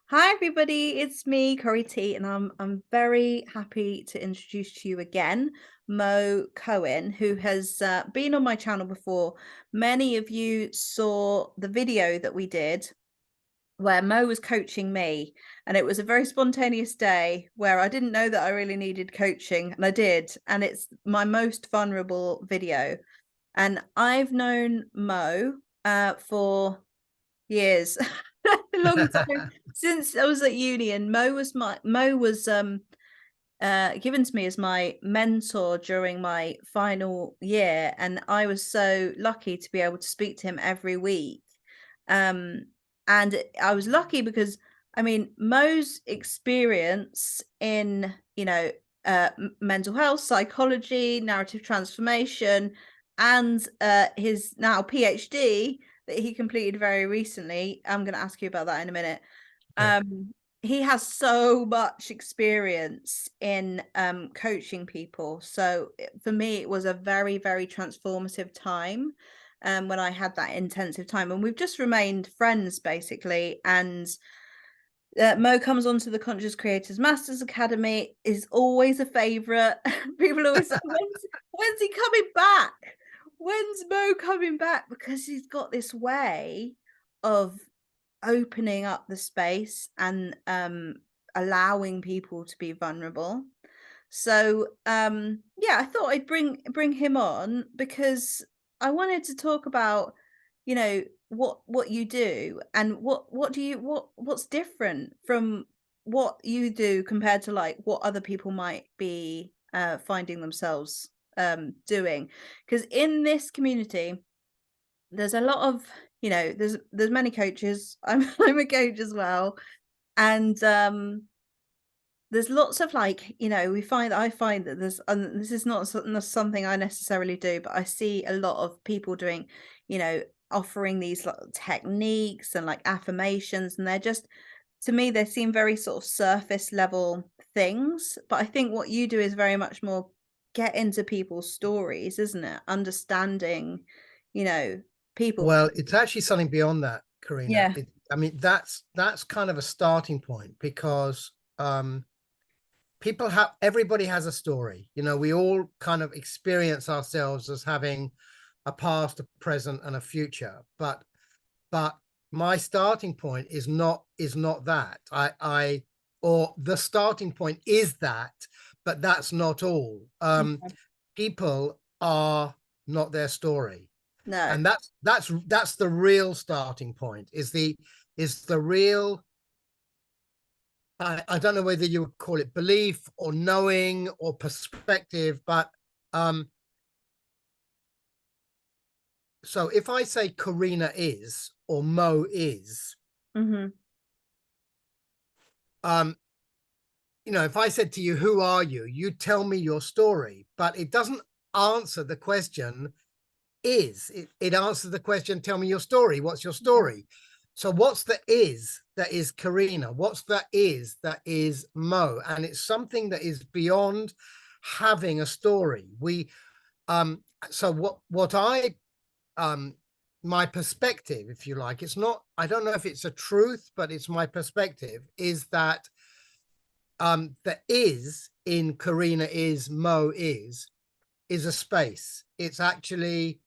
Hi everybody, it's me, Corey T, and I'm very happy to introduce to you again Mo Cohen, who has been on my channel before. Many of you saw the video that we did where Mo was coaching me, and it was a very spontaneous day where I didn't know that I really needed coaching, and I did, and it's my most vulnerable video. And I've known Mo for years. A long time since I was at uni, and Mo was given to me as my mentor during my final year, and I was so lucky to be able to speak to him every week. um and I was lucky because I mean Mo's experience in mental health, psychology, narrative transformation, and his now PhD that he completed very recently. I'm going to ask you about that in a minute. Okay. He has so much experience in coaching people. So for me, it was a very, very transformative time when I had that intensive time. And we've just remained friends basically. And Mo comes onto the Conscious Creators Masters Academy, is always a favorite. People always say, when's he coming back? When's Mo coming back? Because he's got this way of opening up the space and allowing people to be vulnerable. So yeah, I thought I'd bring him on because I wanted to talk about, you know, what you do and what do you what's different from what you do compared to like what other people might be finding themselves doing. Because in this community there's a lot of, there's many coaches. I'm a coach as well. And there's lots of like, I find that there's, and this is not something I necessarily do, but I see a lot of people doing, offering these like techniques and like affirmations, and they're just, to me they seem very sort of surface level things. But I think what you do is very much more get into people's stories, isn't it? Understanding, you know, people. Well, it's actually something beyond that, Karina. Yeah. I mean, that's kind of a starting point because everybody has a story. You know, we all kind of experience ourselves as having a past, a present, and a future. But my starting point is not that. Or the starting point is that, but that's not all. Okay. People are not their story. No. And that's the real starting point, is the real, I don't know whether you would call it belief or knowing or perspective, but so if I say Karina is or Mo is, Mm-hmm. if I said to you, who are you, you tell me your story, but it doesn't answer the question it answers the question, tell me your story. What's your story? So what's the is that is Karina? What's the is that is Mo? And it's something that is beyond having a story. So what I my perspective, if you like, it's not, I don't know if it's a truth, but it's my perspective, is that the is in Karina is Mo is a space. It's actually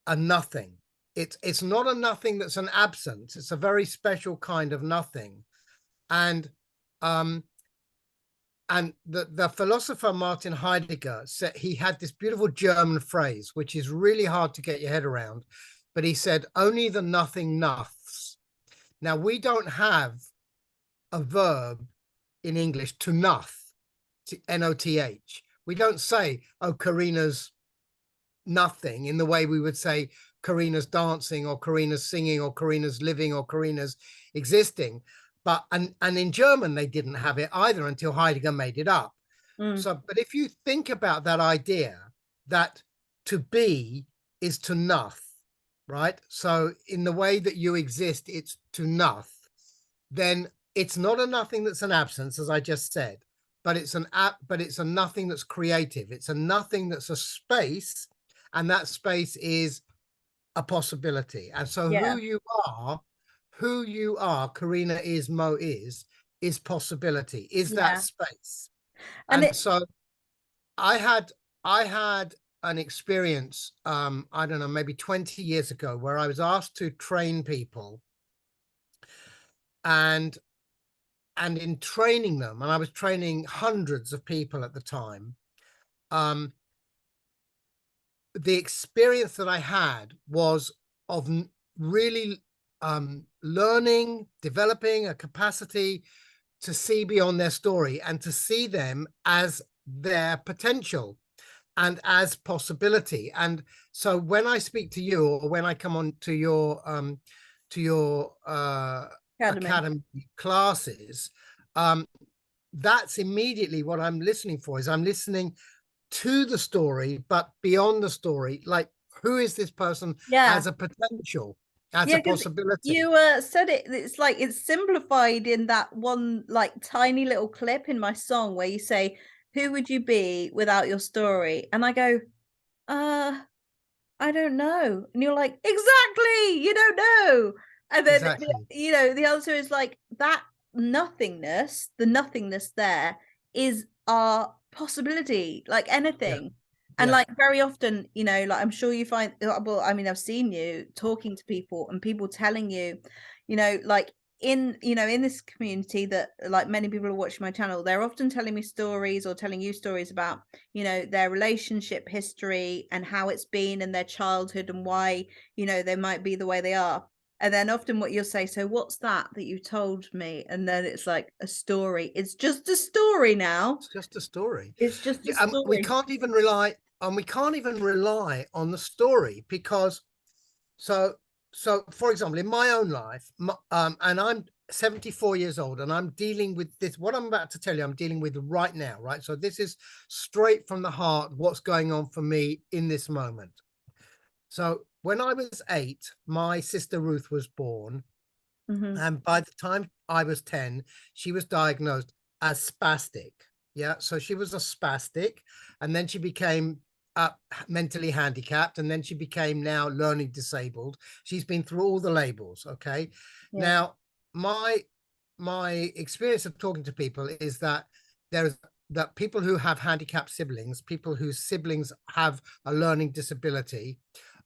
a nothing. It's not a nothing that's an absence. It's a very special kind of nothing. And the philosopher Martin Heidegger said, he had this beautiful German phrase, which is really hard to get your head around, but he said, only the nothing noths. Now, we don't have a verb in English, to noth, N-O-T-H. We don't say, oh, Karina's nothing, in the way we would say Karina's dancing or Karina's singing or Karina's living or Karina's existing. But and in German they didn't have it either until Heidegger made it up. Mm. So, but if you think about that idea that to be is to noth, right? So in the way that you exist, it's to noth, then it's not a nothing that's an absence, as I just said, but it's a nothing that's creative. It's a nothing that's a space, and that space is a possibility. And so Yeah. who you are, Karina is, Mo is possibility, is that Yeah. space. And And it, so I had an experience, I don't know, maybe 20 years ago, where I was asked to train people, and in training them, and I was training hundreds of people at the time, um, the experience that I had was of really learning, developing a capacity to see beyond their story and to see them as their potential and as possibility. And so when I speak to you, or when I come on to your academy. academy classes, um, that's immediately what I'm listening for. Is I'm listening to the story, but beyond the story, like, who is this person Yeah. as a potential, as a Yeah, because possibility? you said it, it's like it's simplified in that one like tiny little clip in my song where you say, "Who would you be without your story?" And I go, uh, I don't know. And you're like, exactly, you don't know. And then, Exactly. the answer is like that nothingness, the nothingness there is our possibility, like Yeah. anything. And Yeah. like very often, like I'm sure you find, well, I mean, I've seen you talking to people and people telling you, like in this community that like many people are watching my channel, they're often telling me stories or telling you stories about their relationship history and how it's been in their childhood and why, they might be the way they are. And then often what you'll say, so what's that you told me? And then it's like a story. It's just a story now. It's just a story. It's just a Yeah, we story. can't even rely, we can't even rely on the story, because so for example, in my own life, and I'm 74 years old, and I'm dealing with this, what I'm about to tell you, I'm dealing with right now, right? So this is straight from the heart, what's going on for me in this moment. So when I was 8, my sister Ruth was born. Hmm. And by the time I was 10, she was diagnosed as spastic. Yeah. So she was a spastic, and then she became mentally handicapped, and then she became now learning disabled. She's been through all the labels. Okay. Yeah. Now, my experience of talking to people is that there's that people who have handicapped siblings, people whose siblings have a learning disability,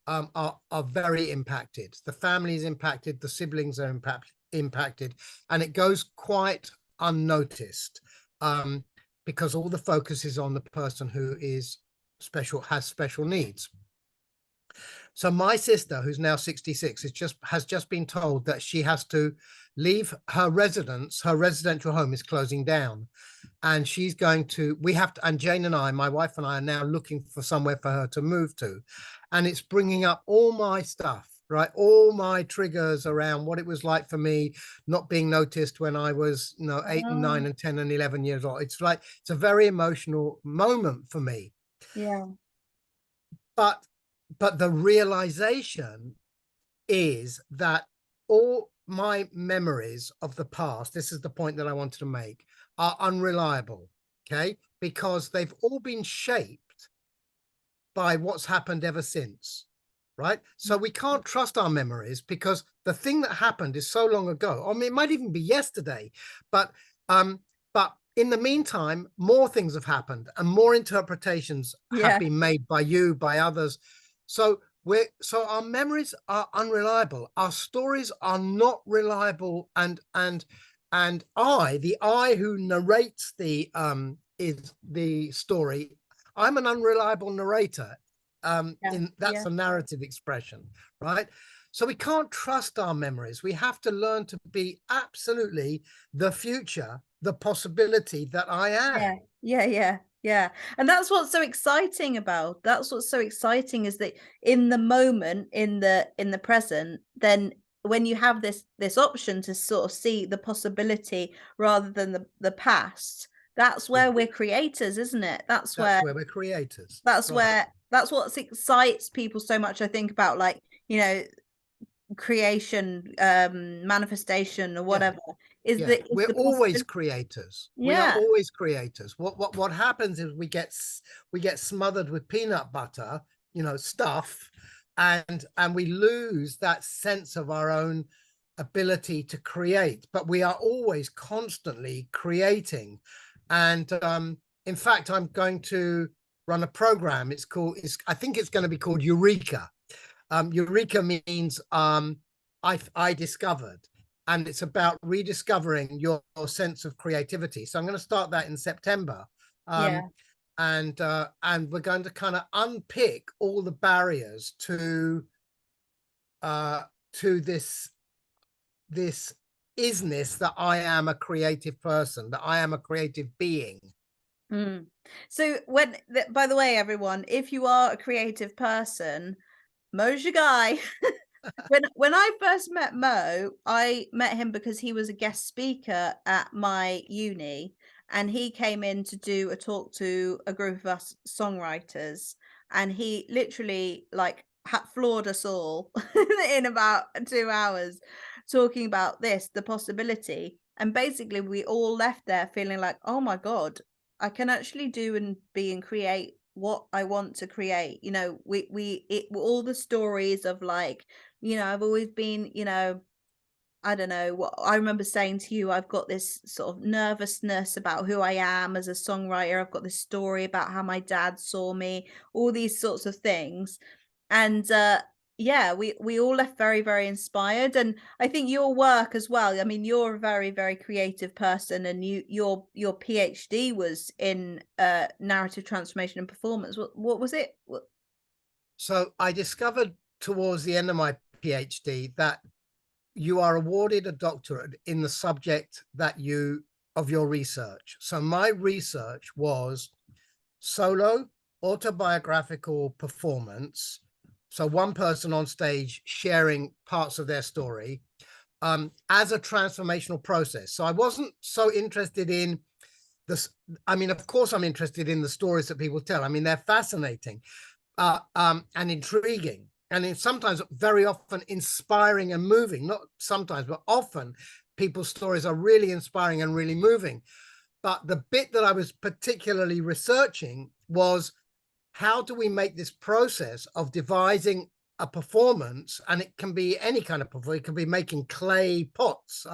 are very impacted. The family is impacted, the siblings are impacted, and it goes quite unnoticed, because all the focus is on the person who is special, has special needs. So my sister, who's now 66, has just been told that she has to leave her residence. Her residential home is closing down, and she's going to, we have to, and Jane and I, my wife and I, are now looking for somewhere for her to move to. And it's bringing up all my stuff, right? All my triggers around what it was like for me not being noticed when I was, 8 and 9 Oh, and 10 and 11 years old. It's like, it's a very emotional moment for me. yeah. But the realization is that all my memories of the past, this is the point that I wanted to make, are unreliable. Okay. Because they've all been shaped by what's happened ever since. Right. So we can't trust our memories, because the thing that happened is so long ago. I mean, it might even be yesterday, but um, in the meantime, more things have happened and more interpretations have Yeah. been made by you, by others. So our memories are unreliable. Our stories are not reliable, and the I who narrates the is the story. I'm an unreliable narrator. Yeah. In Yeah. That's a narrative expression, right? So we can't trust our memories. We have to learn to be absolutely the future, the possibility that I Yeah, am. yeah, yeah, yeah. And that's what's so exciting is that in the moment, in the present, then when you have this option to sort of see the possibility rather than the past, that's Yeah, where we're creators, isn't it? That's that's where where we're creators. that's Right. where that's what excites people so much, I think, about like, creation, manifestation or Yeah. whatever, is Yeah, the we're always possibility. creators. We are Yeah, always creators. What happens is we get smothered with peanut butter, stuff, and we lose that sense of our own ability to create, but we are always constantly creating. And in fact, I'm going to run a program. I think it's going to be called Eureka. Eureka means I discovered, and it's about rediscovering your sense of creativity. So I'm going to start that in September. Yeah. And we're going to kind of unpick all the barriers to this isness that I am a creative person, that I am a creative being. Mm. So by the way, everyone, if you are a creative person, Mo's your guy. When I first met Mo, I met him because he was a guest speaker at my uni, and he came in to do a talk to a group of us songwriters, and he literally like floored us all in about 2 hours talking about the possibility. And basically we all left there feeling like, oh my God, I can actually do and be and create what I want to create. You know, all the stories of like, you know, I've always been, you know, I don't know what I remember saying to you. I've got this sort of nervousness about who I am as a songwriter. I've got this story about how my dad saw me, all these sorts of things. And yeah, we all left very, very inspired. And I think your work as well. I mean, you're a very, very creative person, and your PhD was in narrative transformation and performance. What was it? So I discovered towards the end of my PhD that you are awarded a doctorate in the subject of your research. So my research was solo autobiographical performance. So one person on stage sharing parts of their story as a transformational process. So I wasn't so interested in this. I mean, of course, I'm interested in the stories that people tell. I mean, they're fascinating and intriguing. And it's sometimes very often inspiring and moving, not sometimes, but often people's stories are really inspiring and really moving. But the bit that I was particularly researching was how do we make this process of devising a performance, and it can be any kind of performance, it can be making clay pots,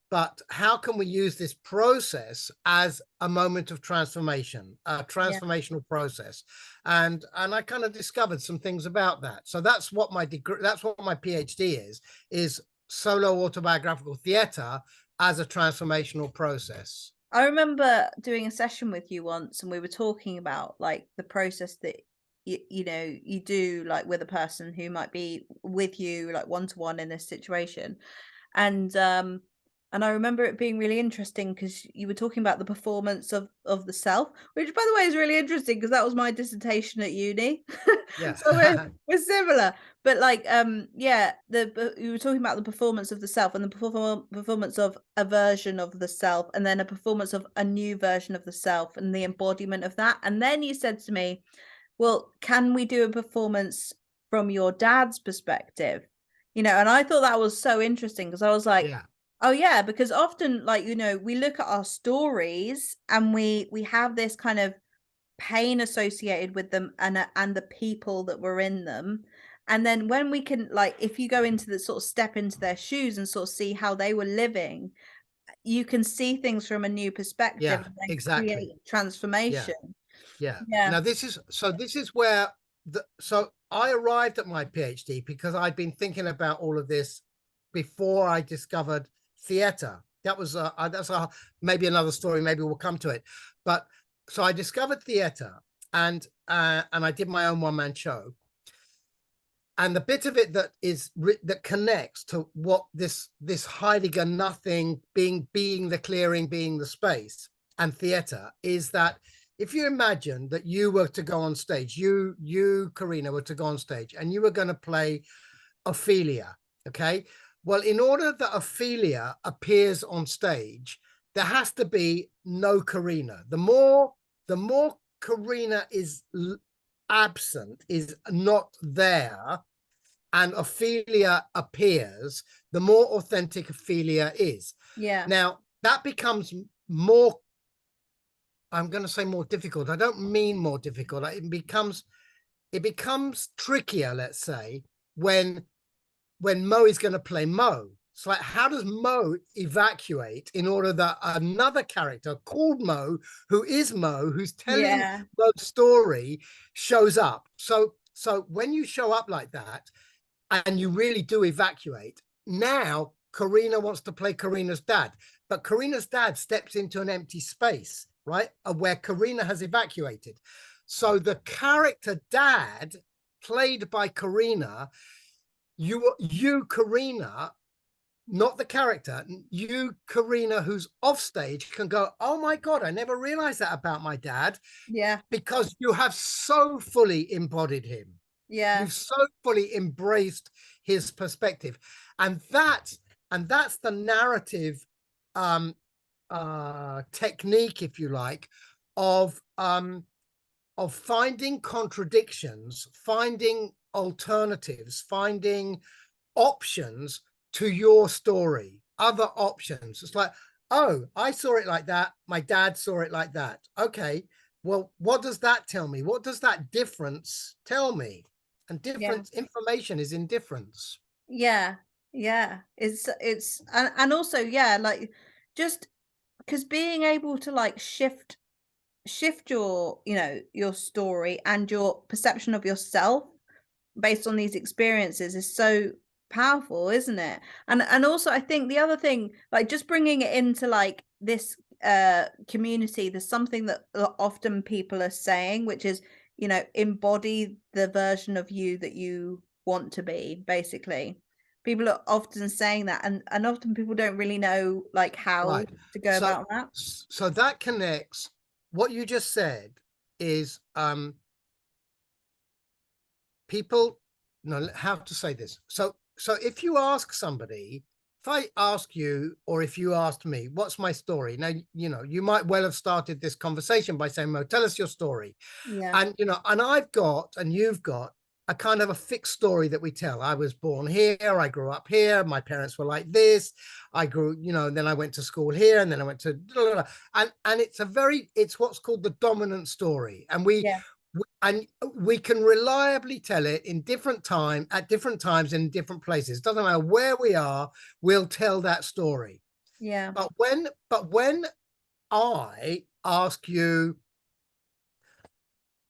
but how can we use this process as a moment of transformation, a transformational process? And I kind of discovered some things about that. So that's what my degree, that's what my PhD is solo autobiographical theater as a transformational process. I remember doing a session with you once, and we were talking about like the process that you know you do like with a person who might be with you like one to one in this situation. And and I remember it being really interesting because you were talking about the performance of the self, which by the way is really interesting because that was my dissertation at uni. Yeah. So we're similar. But like yeah, you were talking about the performance of the self and the performance of a version of the self, and then a performance of a new version of the self and the embodiment of that. And then you said to me, well, can we do a performance from your dad's perspective? You know, and I thought that was so interesting because I was like, Yeah. oh yeah, because often like, you know, we look at our stories and we have this kind of pain associated with them and the people that were in them. And then when we can like if you go into the sort of step into their shoes and sort of see how they were living, you can see things from a new perspective Yeah, and then exactly. create Yeah. transformation. Yeah. Yeah. Now this is where so I arrived at my PhD because I'd been thinking about all of this before I discovered theater. That was maybe another story. Maybe we'll come to it. But so I discovered theater, and I did my own one-man show. And the bit of it that connects to what this Heidegger nothing being the clearing, being the space, and theater is that if you imagine that you were to go on stage, you Karina were to go on stage and you were going to play Ophelia, okay? Well, in order that Ophelia appears on stage, there has to be no Karina. The more Karina is absent, is not there, and Ophelia appears, the more authentic Ophelia is. Yeah. Now, that becomes more, I'm going to say more difficult. I don't mean more difficult. It becomes trickier, let's say, when Mo is going to play Mo. It's like, how does Mo evacuate in order that another character called Mo, who is Mo, who's telling Yeah. Mo's story, shows up? So when you show up like that and you really do evacuate, now Karina wants to play Karina's dad, but Karina's dad steps into an empty space, right? Where Karina has evacuated. So the character dad, played by Karina, you, Karina, not the character, you, Karina, who's off stage, can go, oh my God, I never realized that about my dad, Yeah. because you have so fully embodied him. Yeah. You've so fully embraced his perspective. And that's the narrative technique, if you like, of finding contradictions, finding alternatives, finding options to your story, other options. It's like, oh, I saw it like that. My dad saw it like that. Okay, well, what does that tell me? What does that difference tell me? And Yeah. different information is indifference. Yeah. Yeah. It's and also, yeah, like, just because being able to like shift your, your story and your perception of yourself based on these experiences is so powerful, isn't it? And also, I think the other thing, like, just bringing it into like this community, there's something that often people are saying, which is, embody the version of you that you want to be, basically. People are often saying that, and often people don't really know like how Right. to go So about that. that connects. What you just said is people, no, how to say this. So if you ask somebody, if I ask you, or if you asked me, what's my story? Now, you might well have started this conversation by saying, Mo, tell us your story. Yeah. And, and I've got, and you've got a kind of a fixed story that we tell. I was born here, I grew up here, my parents were like this, I grew, then I went to school here, and then I went to blah, blah, blah. And it's what's called the dominant story. And Yeah. we can reliably tell it in different time, at different times, in different places. Doesn't matter where we are, we'll tell that story. Yeah. But when I ask you,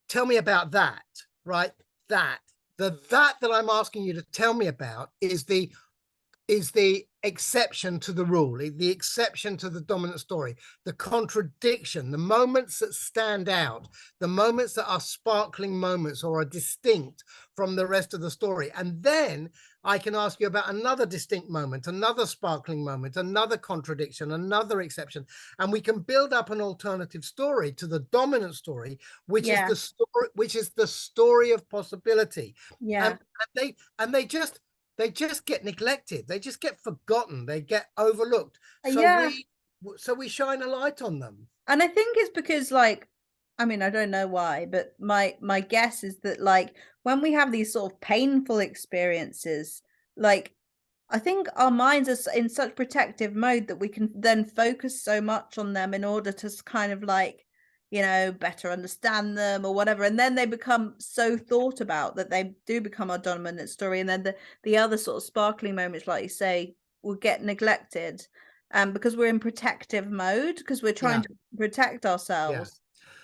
tell me about that, right? That I'm asking you to tell me about is the exception to the rule, the exception to the dominant story, the contradiction, the moments that stand out, the moments that are sparkling moments or are distinct from the rest of the story. And then I can ask you about another distinct moment, another sparkling moment, another contradiction, another exception. And we can build up an alternative story to the dominant story, which is Yeah. the story of possibility. Yeah. And they just get neglected. They just get forgotten. They get overlooked. So Yeah. we shine a light on them. And I think it's because, like, I mean, I don't know why, but my guess is that, like, when we have these sort of painful experiences, like, I think our minds are in such protective mode that we can then focus so much on them in order to kind of like, better understand them or whatever. And then they become so thought about that they do become our dominant story. And then the other sort of sparkling moments, like you say, will get neglected. Because we're in protective mode, because we're trying Yeah, to protect yeah. ourselves.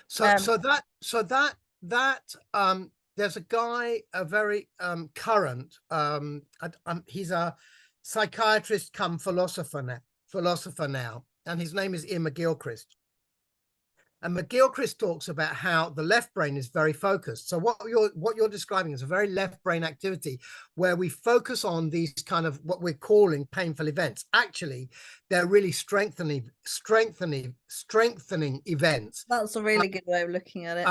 So Um, so that so that that there's a guy, a very current he's a psychiatrist come philosopher now, and his name is Ian McGilchrist. And McGilchrist talks about how the left brain is very focused. So what you're describing is a very left brain activity where we focus on these kind of what we're calling painful events. Actually, they're really strengthening events. that's a really good way of looking at it.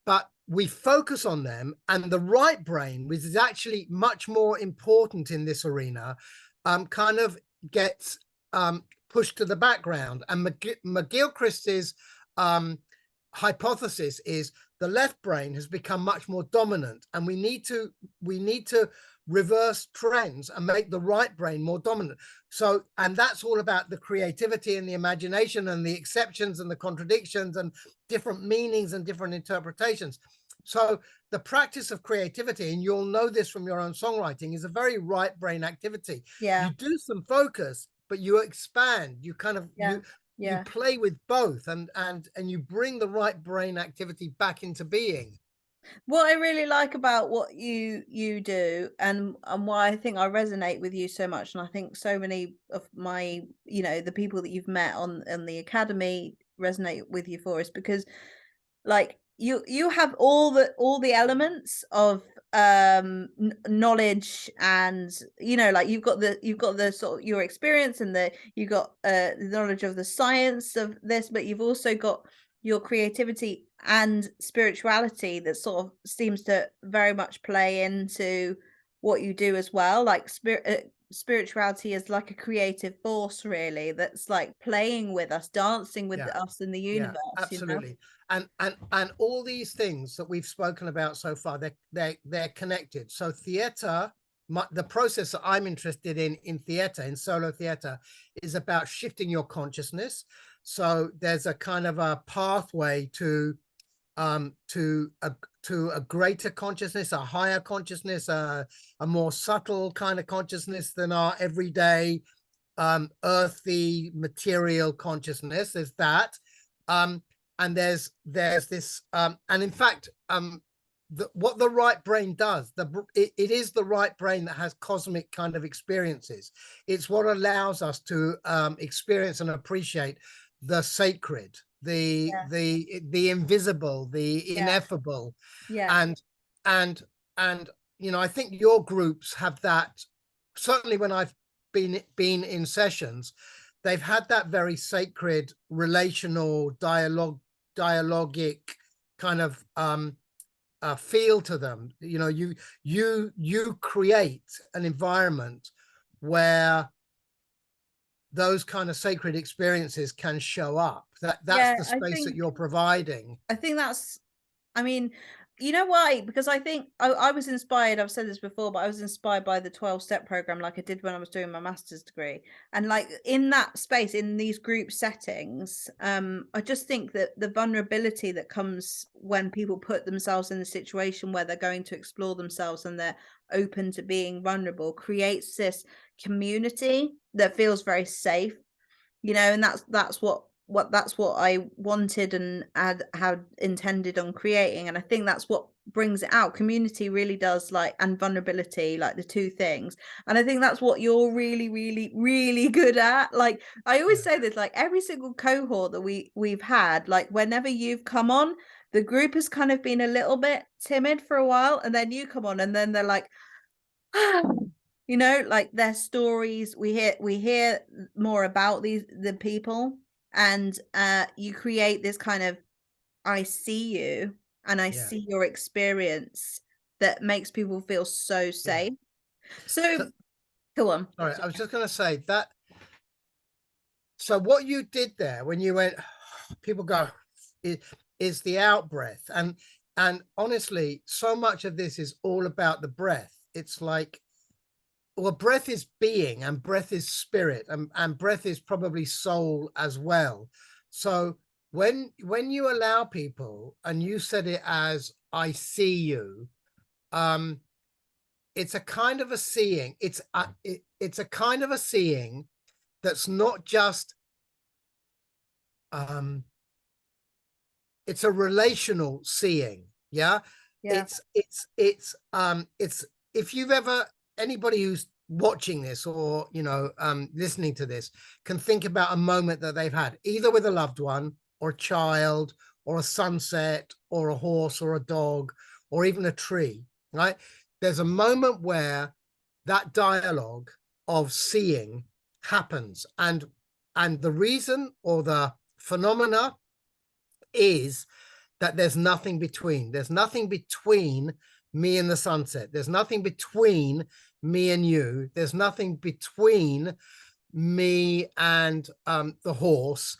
But we focus on them, and the right brain, which is actually much more important in this arena, kind of gets pushed to the background. And McGilchrist's hypothesis is the left brain has become much more dominant, and we need to reverse trends and make the right brain more dominant. So, and that's all about the creativity and the imagination and the exceptions and the contradictions and different meanings and different interpretations. So the practice of creativity, and you'll know this from your own songwriting, is a very right brain activity. Yeah. You do some focus, but you expand. You kind of Yeah. you Yeah. play with both, and you bring the right brain activity back into being. What I really like about what you do, and why I think I resonate with you so much, and I think so many of my, the people that you've met on the academy resonate with you for, is because, like, you have all the elements of knowledge, and like, you've got the sort of your experience, and you got the knowledge of the science of this, but you've also got your creativity and spirituality that sort of seems to very much play into what you do as well. Like, spirituality is like a creative force, really, that's like playing with us, dancing with Yeah. us in the Yeah, universe. absolutely. And all these things that we've spoken about so far, they're connected. So theater, the process that I'm interested in theater, in solo theater, is about shifting your consciousness. So there's a kind of a pathway to a greater consciousness, a higher consciousness, a more subtle kind of consciousness than our everyday earthy material consciousness. There's that. um and there's this and in fact, what the right brain does, it is the right brain that has cosmic kind of experiences. It's what allows us to experience and appreciate the sacred, Yeah. the invisible, the Yeah. ineffable. Yeah. and and and I think your groups have that. Certainly when I've been in sessions, they've had that very sacred relational dialogic kind of feel to them. You create an environment where those kind of sacred experiences can show up. That's Yeah, the I space that think you're providing. I think that's I mean, you know why? Because I think I was inspired, I've said this before, but I was inspired by the 12-step program, like I did when I was doing my master's degree. And like, in that space, in these group settings, I just think that the vulnerability that comes when people put themselves in a situation where they're going to explore themselves and they're open to being vulnerable creates this community that feels very safe, and that's what I wanted and had intended on creating. And I think that's what brings it out. Community really does, like, and vulnerability, like the two things. And I think that's what you're really, really, really good at. Like, I always Yeah, say this, like, every single cohort that we've had, like, whenever you've come on, the group has kind of been a little bit timid for a while, and then you come on and then they're like, like, their stories, we hear more about the people, and you create this kind of, I see you, and I yeah, see your experience, that makes people feel so yeah. safe. So So, go on. sorry, I was just going to say that. So what you did there when you went, people go, is the out breath. And honestly, so much of this is all about the breath. It's like, well, breath is being, and breath is spirit, and breath is probably soul as well. So when you allow people, and you said it as, I see you, um it's a kind of a seeing. It's a kind of a seeing that's not just um it's a relational seeing. Yeah. Yeah. It's if you've ever, anybody who's watching this, or listening to this, can think about a moment that they've had either with a loved one, or a child, or a sunset, or a horse, or a dog, or even a tree, right? There's a moment where that dialogue of seeing happens, and the reason, or the phenomena, is that there's nothing between. There's nothing between me and the sunset. There's nothing between me and you. There's nothing between me and the horse.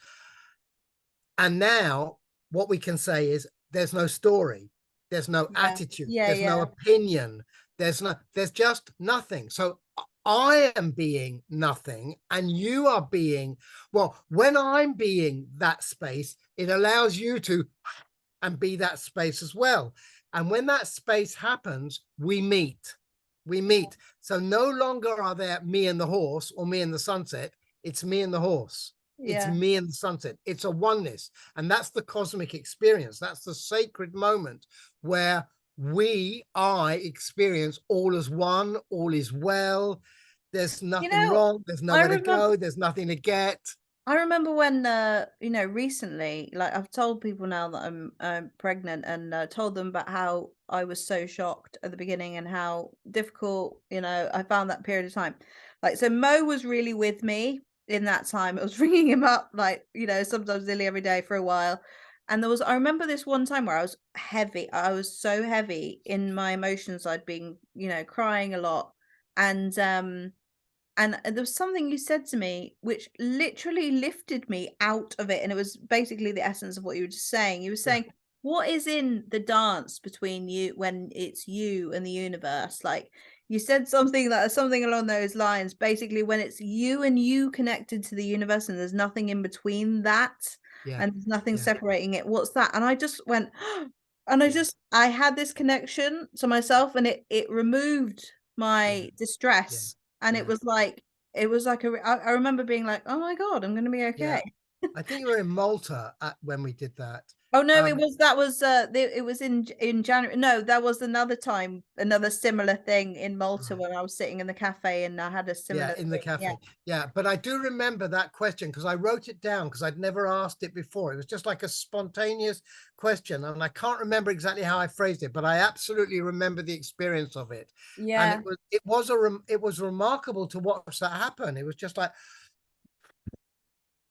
And now what we can say is, there's no story. There's no Yeah. attitude. Yeah. There's no Yeah. opinion. There's just nothing. So I am being nothing, and you are being, well, when I'm being that space, it allows you to and be that space as well. And when that space happens, we meet. We meet. So no longer are there me and the horse or me and the sunset. It's me and the horse. It's Yeah. me and the sunset. It's a oneness. And that's the cosmic experience. That's the sacred moment where I experience all as one, all is well. There's You nothing know, wrong. There's I nowhere to remember go. There's nothing to get. I remember when, recently, like I've told people now that I'm pregnant, and told them about how I was so shocked at the beginning and how difficult, I found that period of time. Like, so Mo was really with me in that time. I was ringing him up, like, sometimes nearly every day for a while. And I remember this one time where I was heavy. I was so heavy in my emotions. I'd been, crying a lot. And there was something you said to me which literally lifted me out of it, and it was basically the essence of what you were just saying. You were Yeah, saying, "What is in the dance between you when it's you and the universe?" Like, you said something along those lines. Basically, when it's you and you connected to the universe, and there's nothing in between that, yeah, and there's nothing yeah, separating it. What's that? And I just went, and yeah, I had this connection to myself, and it removed yeah, my yeah, distress, and yeah, it was like I remember being like, "Oh my god, I'm gonna be yeah. okay." I think you were in Malta when we did that. Oh, no, Um, it was in January. No, that was another time, another similar thing in Malta right. when I was sitting in the cafe and I had a Yeah, similar in the thing. Yeah. cafe. Yeah, but I do remember that question because I wrote it down because I'd never asked it before. It was just like a spontaneous question, and I can't remember exactly how I phrased it, but I absolutely remember the experience of it. And Yeah. it was remarkable to watch that happen. It was just like,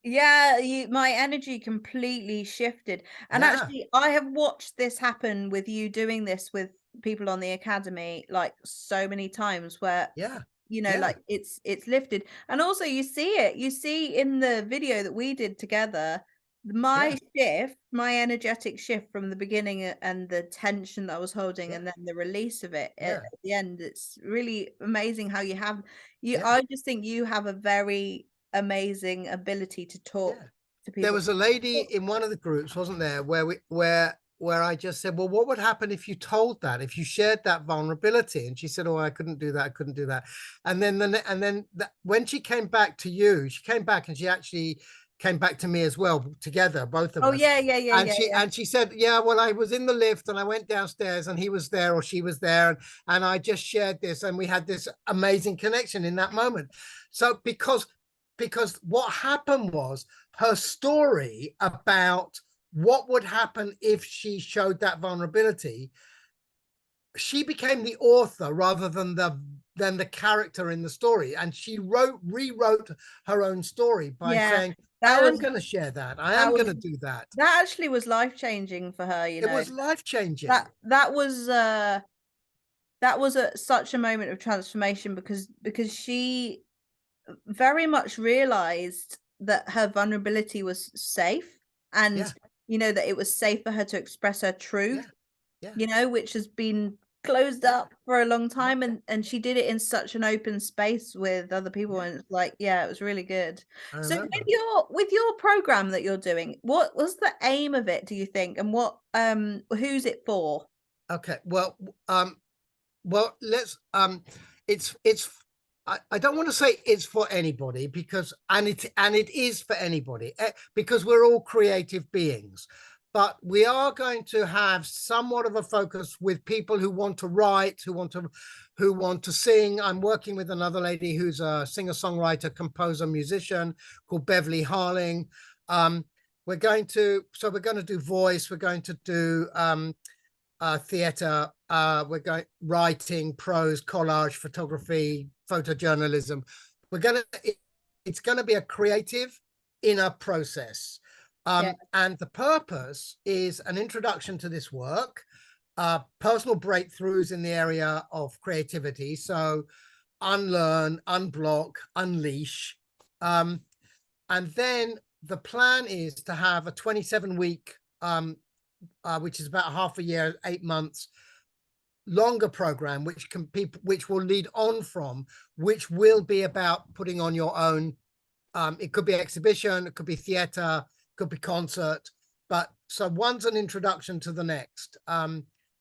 Yeah, my energy completely shifted. And yeah, actually, I have watched this happen with you doing this with people on the academy, like, so many times where, yeah, yeah, like, it's lifted. And also you see in the video that we did together, yeah, my energetic shift from the beginning, and the tension that I was holding, yeah, and then the release of it at yeah, the end. It's really amazing how yeah, I just think you have a very amazing ability to talk yeah. to There people. was a lady in one of the groups, wasn't there, where I just said, well, what would happen if you told that, if you shared that vulnerability? And she said, oh, I couldn't do that. I couldn't do that. And then when she came back to you, she came back and she actually came back to me as well, together, both of Oh, us. yeah, yeah, yeah, And yeah, she yeah. and she said, yeah, well, I was in the lift and I went downstairs and he was there or she was there, and I just shared this and we had this amazing connection in that moment. So because what happened was her story about what would happen if she showed that vulnerability, she became the author rather than the character in the story, and she rewrote her own story by Yeah, saying, I that am was going to share that, I that am going was to do that. that actually was life-changing for her, It was life changing. That that was such a moment of transformation, because she very much realized that her vulnerability was safe, and, Yeah, that it was safe for her to express her yeah, truth, yeah, which has been closed yeah, up for a long yeah, time, and she did it in such an open space with other people, yeah. and it's like, yeah, it was really good. I So with remember. your program that you're doing, what was the aim of it, do you think? And who's it for? Okay, well, it's I don't want to say it's for anybody because and it is for anybody because we're all creative beings. But we are going to have somewhat of a focus with people who want to write, who want to sing. I'm working with another lady who's a singer-songwriter, composer, musician called Beverly Harling. Um, we're going to do voice, we're going to do theatre, we're going writing, prose, collage, photography, photojournalism. It's gonna be a creative inner process. Yeah, And the purpose is an introduction to this work, personal breakthroughs in the area of creativity. So unlearn, unblock, unleash. Um, and then the plan is to have a 27-week which is about half a year, 8 months longer program, which will lead on from, which will be about putting on your own. It could be exhibition, it could be theatre, could be concert, but so one's an introduction to the next.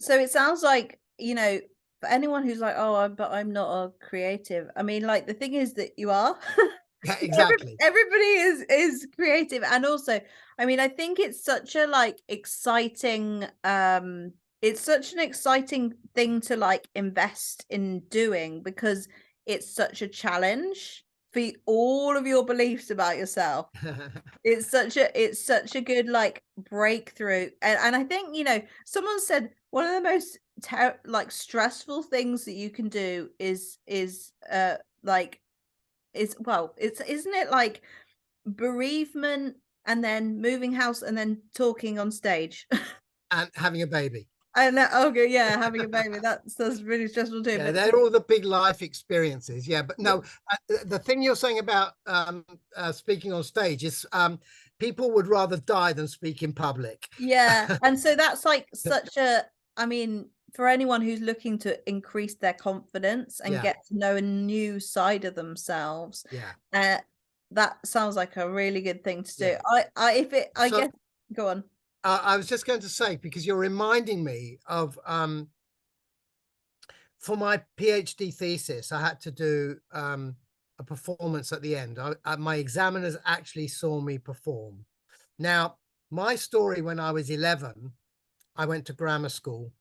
So it sounds like, you know, for anyone who's like, "Oh, but I'm not a creative." I mean, like, the thing is that you are. Yeah, exactly. Everybody is creative, and also, I mean, I think it's such a, like, exciting, it's such an exciting thing to, like, invest in doing because it's such a challenge for all of your beliefs about yourself. It's such a good, like, breakthrough, and I think, you know, someone said one of the most like, stressful things that you can do is, like, is well, it's isn't it, like, bereavement and then moving house and then talking on stage? And having a baby. And that okay, yeah, having a baby, that's really stressful too, Yeah, but they're all the big life experiences. Yeah, but yeah, no, the thing you're saying about speaking on stage is people would rather die than speak in public. yeah, and so that's, like, such a I mean, for anyone who's looking to increase their confidence and Yeah, get to know a new side of themselves, yeah, uh, that sounds like a really good thing to do. yeah. I if it I So guess go on. I was just going to say, because you're reminding me of for my PhD thesis, I had to do a performance at the end. My examiners actually saw me perform. Now, my story when I was 11, I went to grammar school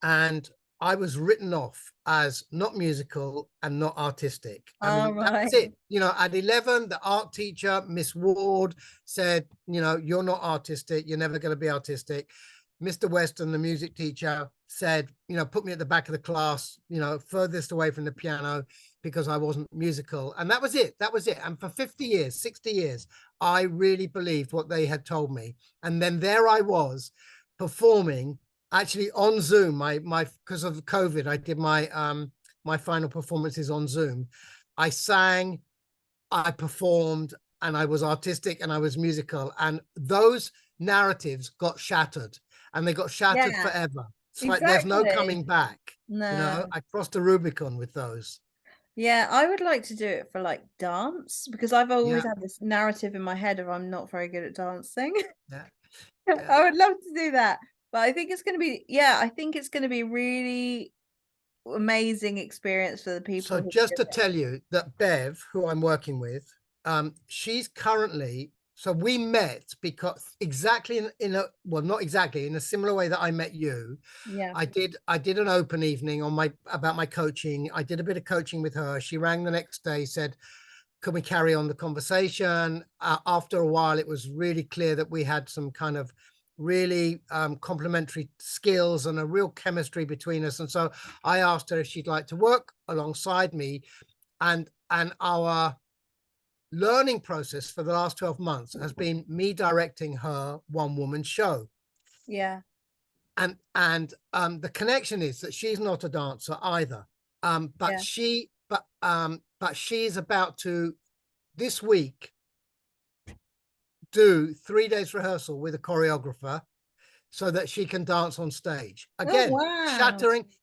and I was written off as not musical and not artistic. I mean, that Alright. was it. You know, at 11, the art teacher, Miss Ward, said, you know, you're not artistic. You're never going to be artistic. Mr. Weston, the music teacher, said, you know, put me at the back of the class, you know, furthest away from the piano because I wasn't musical. And that was it. That was it. And for 50 years, 60 years, I really believed what they had told me. And then there I was performing actually on Zoom. My because of COVID, I did my final performances on Zoom. I sang, I performed, and I was artistic and I was musical. And those narratives got shattered, and they got shattered Yeah, forever. It's like there's no exactly. coming back. You know, No. I crossed the Rubicon with those. Yeah, I would like to do it for, like, dance because I've always Yeah, had this narrative in my head of I'm not very good at dancing. yeah, yeah. I would love to do that, but I think it's gonna be yeah, I think it's gonna be really amazing experience for the people So who just do to it. tell you that Bev, who I'm working with, she's currently, so we met because exactly in a, well, not exactly in a similar way that I met you. Yeah, I did an open evening on my about my coaching. I did a bit of coaching with her. She rang the next day, said, "Can we carry on the conversation?" After a while, it was really clear that we had some kind of really complementary skills and a real chemistry between us. And so I asked her if she'd like to work alongside me, and our learning process for the last 12 months has been me directing her one woman show. yeah, And the connection is that she's not a dancer either. But yeah. but she's about to this week do 3 days rehearsal with a choreographer so that she can dance on stage. Oh, Again, wow.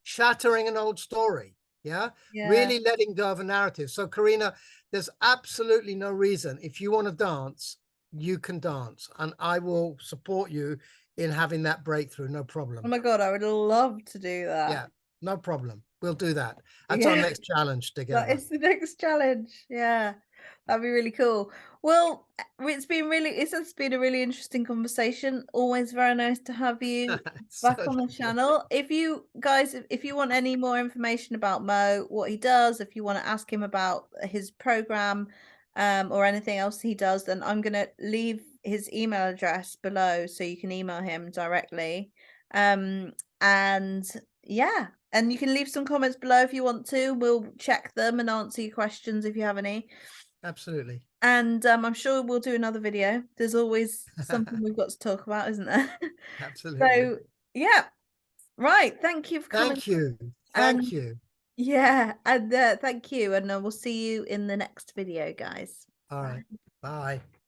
shattering an old story. Yeah. Yeah. Really letting go of a narrative. So, Karina, there's absolutely no reason. If you want to dance, you can dance. And I will support you in having that breakthrough. No Oh problem. my god, I would love to do that. Yeah. No problem. We'll do that. That's our Yeah. next challenge That together. is the next challenge. Yeah. That'd be really cool. Well, it's just been a really interesting conversation. Always very nice to have you So back on the lovely. channel. If you guys if you want any more information about Mo, what he does, if you want to ask him about his program or anything else he does, then I'm going to leave his email address below so you can email him directly. And yeah, and you can leave some comments below if you want to. We'll check them and answer your questions if you have any. Absolutely. And I'm sure we'll do another video. There's always something we've got to talk about, isn't there? Absolutely. So, yeah, right. Thank you for coming. Thank you. Thank And you. yeah, and thank you. And we'll see you in the next video, guys. All right. Bye. Bye.